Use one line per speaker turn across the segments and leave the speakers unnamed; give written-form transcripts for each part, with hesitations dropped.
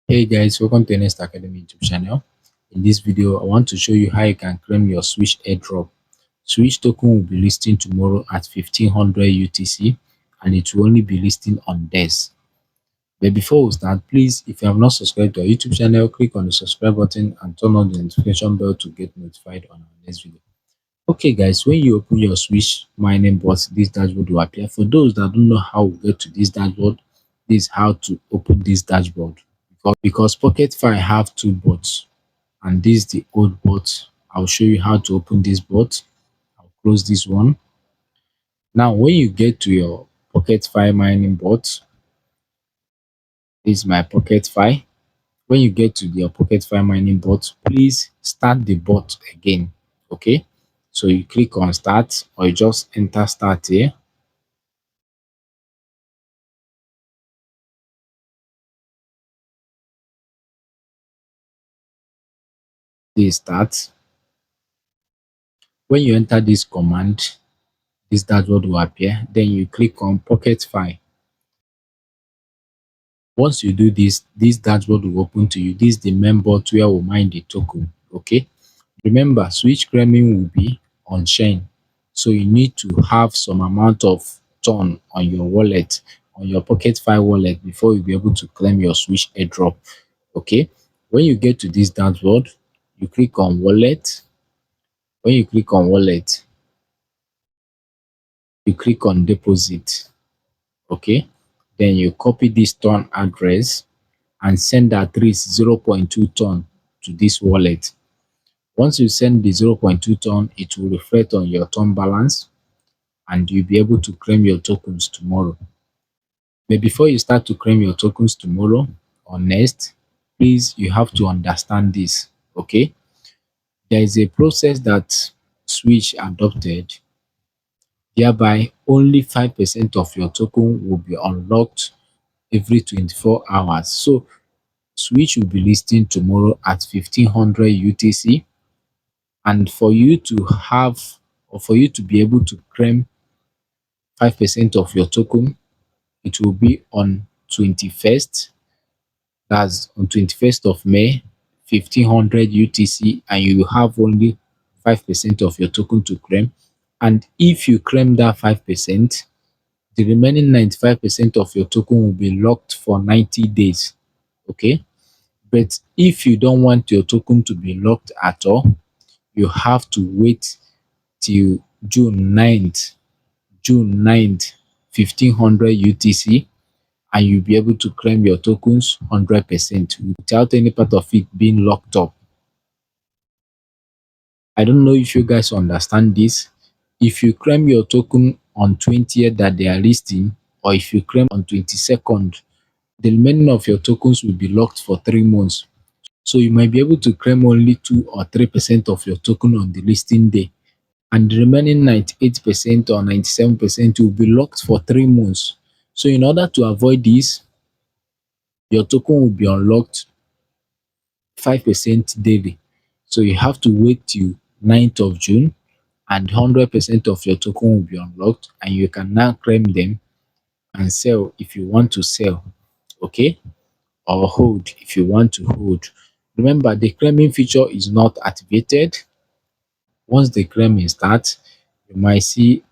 Hey guys, welcome to Next Academy YouTube channel. In this video, I want to show you how you can claim your Switch airdrop. Switch token will be listing tomorrow at 1500 UTC and it will only be listing on DES. But before we start, please, if you have not subscribed to our YouTube channel, click on the subscribe button and turn on the notification bell to get notified on our next video. Okay guys, when you open your Switch mining bot, this dashboard will appear. For those that don't know how we get to this dashboard, this is how to open this dashboard. Because Pocketfi have two bots and this is the old bot. I'll show you how to open this bot. I'll close this one. Now when you get to your Pocketfi mining bot, this is my Pocketfi. When you get to your Pocketfi mining bot, please start the bot again. Okay, so you click on start or you just enter start here. This start. When you enter this command, this dashboard will appear. Then you click on Pocketfi. Once you do this, this dashboard will open to you. This is the main bot where we'll mine the token. Okay, remember switch claiming will be on chain, so you need to have some amount of ton on your wallet, on your Pocketfi wallet, before you'll be able to claim your switch airdrop. Okay, when you get to this dashboard, you click on wallet. When you click on wallet, you click on deposit. Okay, then you copy this ton address and send at least 0.2 ton to this wallet. Once you send the 0.2 ton, it will reflect on your ton balance and you'll be able to claim your tokens tomorrow. But before you start to claim your tokens tomorrow or next, please, you have to understand this. Okay, there is a process that Switch adopted, thereby only 5% of your token will be unlocked every 24 hours. So Switch will be listing tomorrow at 1500 UTC, and for you to have, or for you to be able to claim 5% of your token, it will be on 21st. That's on 21st of May, 1500 UTC, and you will have only 5% of your token to claim. And if you claim that 5%, the remaining 95% of your token will be locked for 90 days. Okay, but if you don't want your token to be locked at all, you have to wait till June 9th, 1500 UTC, and you'll be able to claim your tokens 100% without any part of it being locked up. I don't know if you guys understand this. If you claim your token on 20th that they are listing, or if you claim on 22nd, the remaining of your tokens will be locked for 3 months. So you might be able to claim only 2 or 3% of your token on the listing day, and the remaining 98% or 97% will be locked for 3 months. So in order to avoid this, your token will be unlocked 5% daily. So you have to wait till 9th of June and 100% of your token will be unlocked, and you can now claim them and sell if you want to sell. Okay, or hold if you want to hold. Remember, the claiming feature is not activated. Once the claiming starts, you might see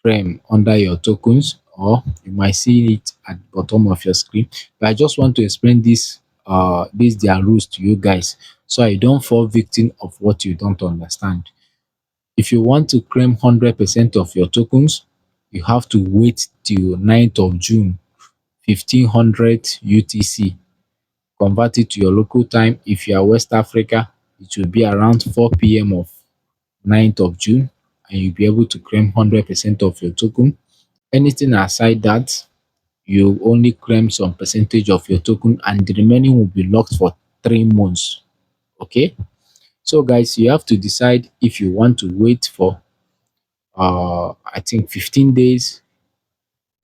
claim under your tokens, or you might see it at the bottom of your screen. But I just want to explain this their rules to you guys, so I don't fall victim of what you don't understand. If you want to claim 100% of your tokens, you have to wait till 9th of June, 1500 UTC. Convert it to your local time. If you are West Africa, it will be around 4 p.m. of 9th of June, and you'll be able to claim 100% of your token. Anything aside that, you only claim some percentage of your token, and the remaining will be locked for 3 months. Okay, so guys, you have to decide if you want to wait for I think 15 days,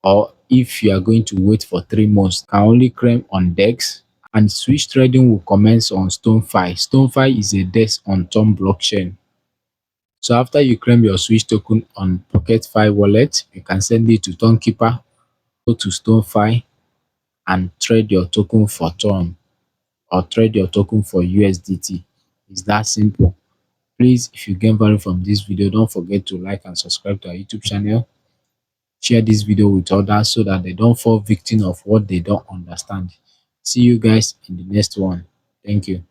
or if you are going to wait for 3 months. Can only claim on DEX, and switch trading will commence on StoneFi. StoneFi is a DEX on Tom blockchain. So after you claim your switch token on Pocketfi wallet, you can send it to Tonkeeper, go to StoneFi and trade your token for Ton. or trade your token for USDT. It's that simple. Please, if you gain value from this video, don't forget to like and subscribe to our YouTube channel. Share this video with others so that they don't fall victim of what they don't understand. See you guys in the next one. Thank you.